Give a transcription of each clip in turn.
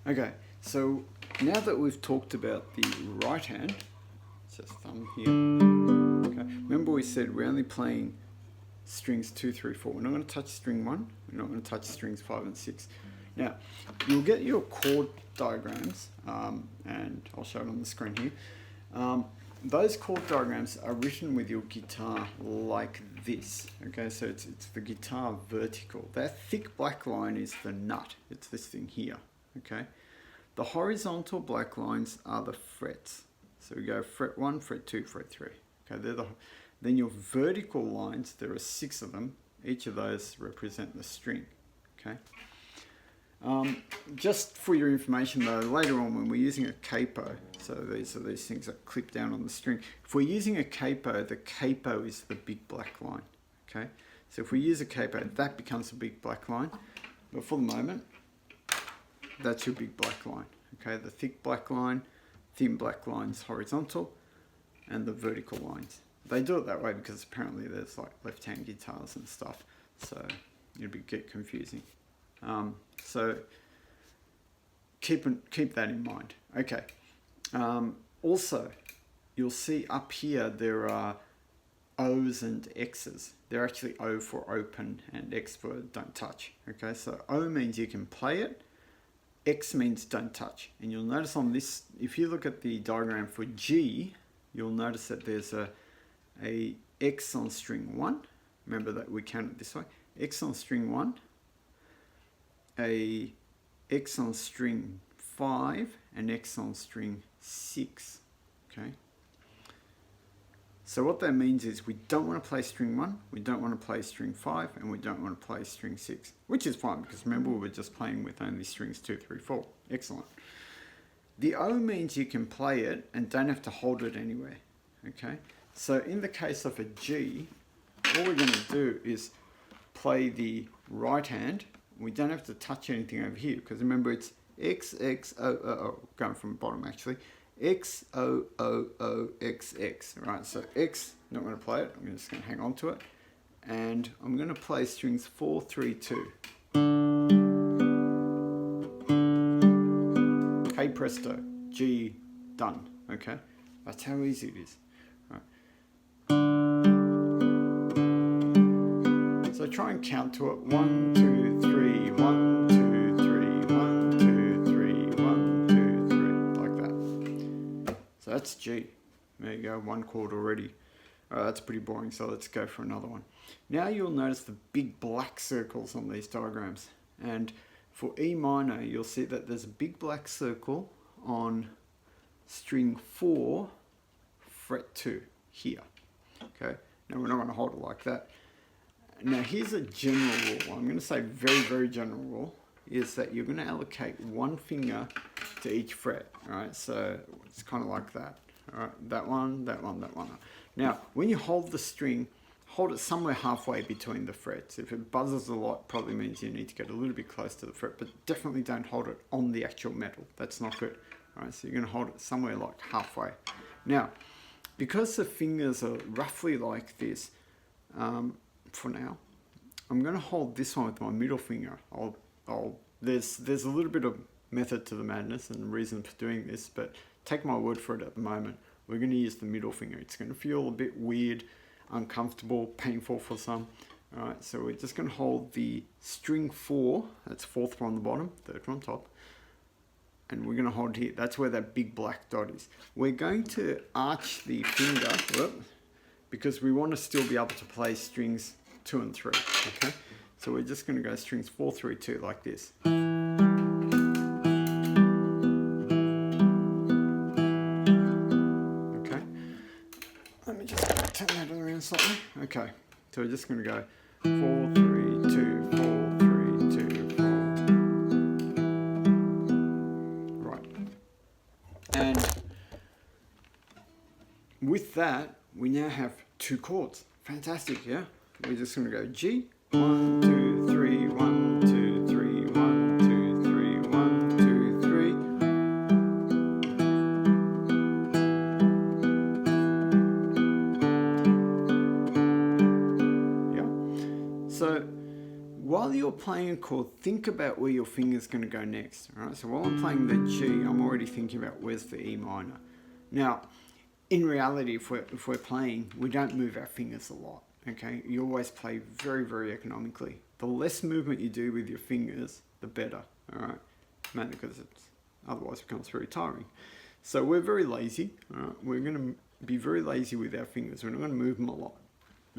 Okay, so now that we've talked about the right hand, just thumb here. Okay, remember we said we're only playing strings 2, 3, 4. We're not going to touch string 1. We're not going to touch strings 5 and 6. Now, you'll get your chord diagrams, and I'll show it on the screen here. Those chord diagrams are written with your guitar like this. Okay, so it's the guitar vertical. That thick black line is the nut. It's this thing here. Okay, the horizontal black lines are the frets. So we go fret 1, fret 2, fret 3. Okay, then your vertical lines, there are 6 of them. Each of those represent the string. Okay. Just for your information though, later on when we're using a capo, so these are these things that clip down on the string. If we're using a capo, the capo is the big black line. Okay, so if we use a capo, that becomes a big black line. But for the moment, that's your big black line. Okay, the thick black line, thin black lines horizontal, and the vertical lines. They do it that way because apparently there's like left-hand guitars and stuff, so it'll get confusing. So keep that in mind. Okay. Also, you'll see up here there are O's and X's. They're actually O for open and X for don't touch. Okay, so O means you can play it. X means don't touch. And you'll notice on this, if you look at the diagram for G, you'll notice that there's a X on string 1. Remember that we count it this way. X on string 1. A X on string 5 and X on string 6. Okay. So what that means is we don't want to play string 1, we don't want to play string 5, and we don't want to play string 6, which is fine because remember we were just playing with only strings 2, 3, 4. Excellent. The O means you can play it and don't have to hold it anywhere. Okay. So in the case of a G, all we're going to do is play the right hand. We don't have to touch anything over here because remember it's X, X, O, O, O, going from the bottom actually. X, O, O, O, X, X. Right, so X, not going to play it. I'm just going to hang on to it. And I'm going to play strings 4, 3, 2. Hey presto, G, done. Okay, that's how easy it is. Right. So try and count to it. 1, 2, 3, 1, 2, 3, 1, 2, 3, 1, 2, 3, like that. So that's G. There you go, one chord already. Alright, that's pretty boring, so let's go for another one. Now you'll notice the big black circles on these diagrams. And for E minor, you'll see that there's a big black circle on string 4, fret 2, here. Okay, now we're not going to hold it like that. Now here's a general rule. I'm going to say very, very general rule is that you're going to allocate one finger to each fret. Alright, so it's kind of like that. Alright, that one, that one, that one. Now when you hold the string, hold it somewhere halfway between the frets. If it buzzes a lot, probably means you need to get a little bit close to the fret, but definitely don't hold it on the actual metal. That's not good. Alright, so you're going to hold it somewhere like halfway. Now, because the fingers are roughly like this, for now, I'm going to hold this one with my middle finger. There's a little bit of method to the madness and reason for doing this, but take my word for it at the moment. We're going to use the middle finger. It's going to feel a bit weird, uncomfortable, painful for some. Alright, so we're just going to hold the string 4, that's 4th one on the bottom, 3rd one on top, and we're going to hold here. That's where that big black dot is. We're going to arch the finger, because we want to still be able to play strings 2 and 3, okay? So we're just going to go strings 4, 3, 2 like this. Okay. Let me just turn that around slightly. Okay. So we're just going to go 4, 3, 2, 4, 3, 2, 4. Right. And with that, we now have 2 chords. Fantastic, yeah? We're just going to go G, 1, 2, 3, 1, 2, 3, 1, 2, 3, 1, 2, 3. Yeah? So while you're playing a chord, think about where your finger's going to go next. All right, so while I'm playing the G, I'm already thinking about where's the E minor. Now, in reality, if we're playing, we don't move our fingers a lot. Okay, you always play very, very economically. The less movement you do with your fingers, the better. All right, mainly because otherwise it becomes very tiring. So we're very lazy. All right, we're going to be very lazy with our fingers. We're not going to move them a lot.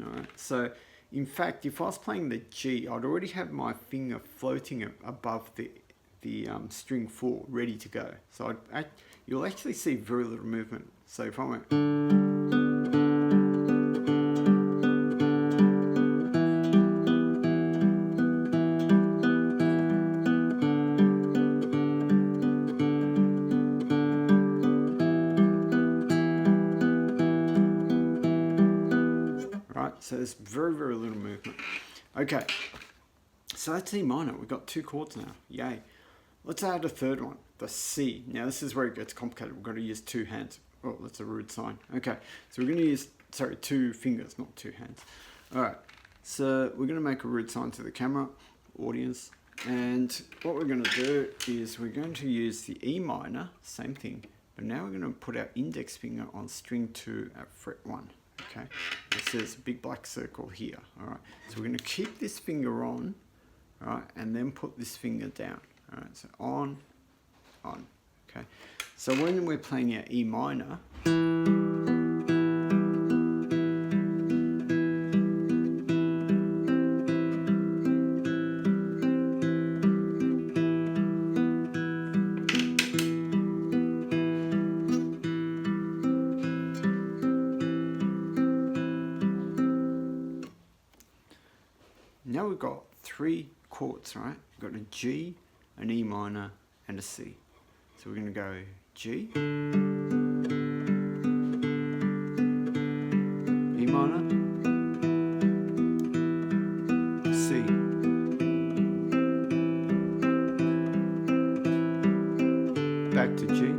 All right, so in fact, if I was playing the G, I'd already have my finger floating above the string 4, ready to go. So you'll actually see very little movement. So if I went, right, so there's very, very little movement. Okay, so that's E minor. We've got 2 chords now. Yay. Let's add a third one, the C. Now this is where it gets complicated. We've got to use 2 hands. Oh, that's a rude sign. Okay, so we're going to use, 2 fingers, not 2 hands. All right, so we're going to make a rude sign to the camera, audience. And what we're going to do is we're going to use the E minor, same thing. But now we're going to put our index finger on string 2 at fret 1. Okay, it says a big black circle here. All right, so we're going to keep this finger on, all right, and then put this finger down. All right, so on. Okay, so when we're playing our E minor, now we've got 3 chords, right? We've got a G, an E minor, and a C. So we're going to go G, E minor, C, back to G,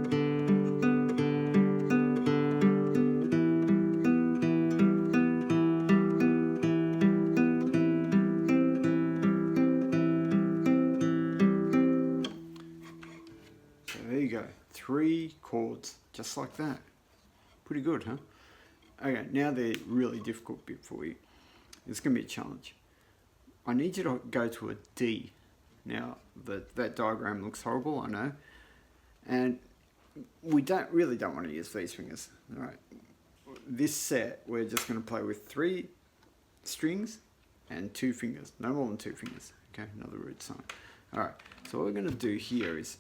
there you go, 3 chords, just like that. Pretty good, huh? Okay, now the really difficult bit for you. It's going to be a challenge. I need you to go to a D. Now, that diagram looks horrible, I know. And we really don't want to use these fingers. All right. This set, we're just going to play with 3 strings and 2 fingers. No more than 2 fingers. Okay, another root sign. All right, so what we're going to do here is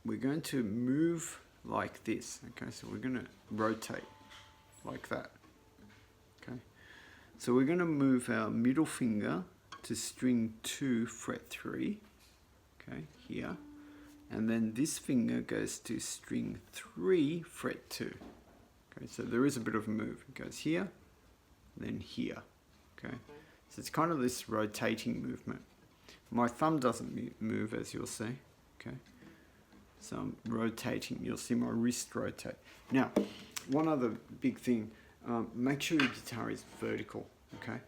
we're going to move like this. Okay, so we're going to rotate like that. Okay, so we're going to move our middle finger to string 2 fret 3. Okay, here. And then this finger goes to string 3 fret 2. Okay, so there is a bit of a move. It goes here, then here. Okay, so it's kind of this rotating movement. My thumb doesn't move, as you'll see. Okay, so I'm rotating. You'll see my wrist rotate. Now, one other big thing, make sure your guitar is vertical. Okay,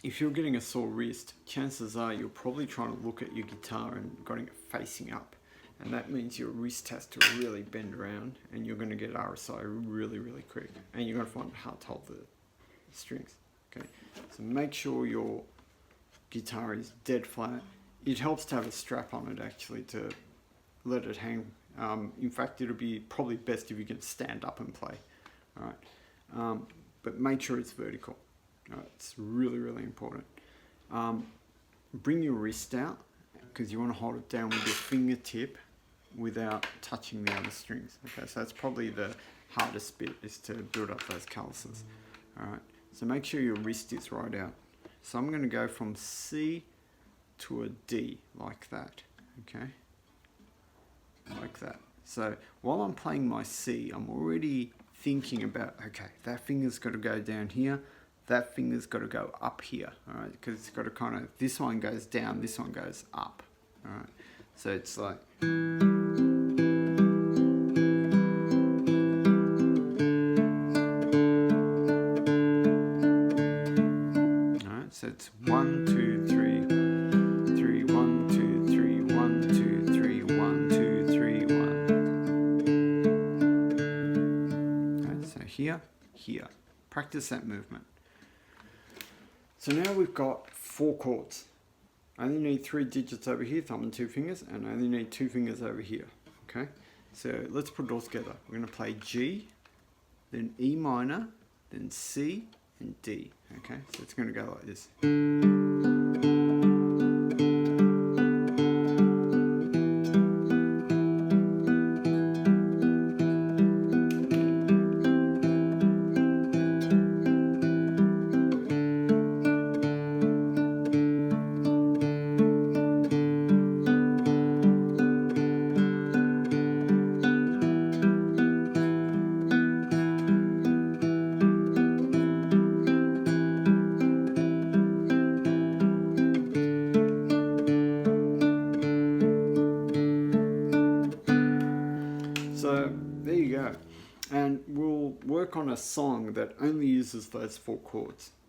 if you're getting a sore wrist, chances are you're probably trying to look at your guitar and getting it facing up. And that means your wrist has to really bend around and you're going to get RSI really, really quick. And you're going to find it hard to hold the strings. Okay, so make sure your guitar is dead flat. It helps to have a strap on it actually to let it hang. In fact, it'll be probably best if you can stand up and play. All right, but make sure it's vertical. All right, it's really, really important. Bring your wrist out because you want to hold it down with your fingertip without touching the other strings. Okay, so that's probably the hardest bit, is to build up those calluses. All right, so make sure your wrist is right out. So I'm going to go from C to a D like that. Okay, like that. So while I'm playing my C, I'm already thinking about, okay, that finger's got to go down here, that finger's got to go up here, all right, because it's got to kind of, this one goes down, this one goes up, all right, so it's like, all right, so it's 1, here. Practice that movement. So now we've got 4 chords. I only need 3 digits over here, thumb and 2 fingers, and I only need 2 fingers over here. Okay, so let's put it all together. We're going to play G, then E minor, then C, and D. Okay, so it's going to go like this. So there you go, and we'll work on a song that only uses those 4 chords.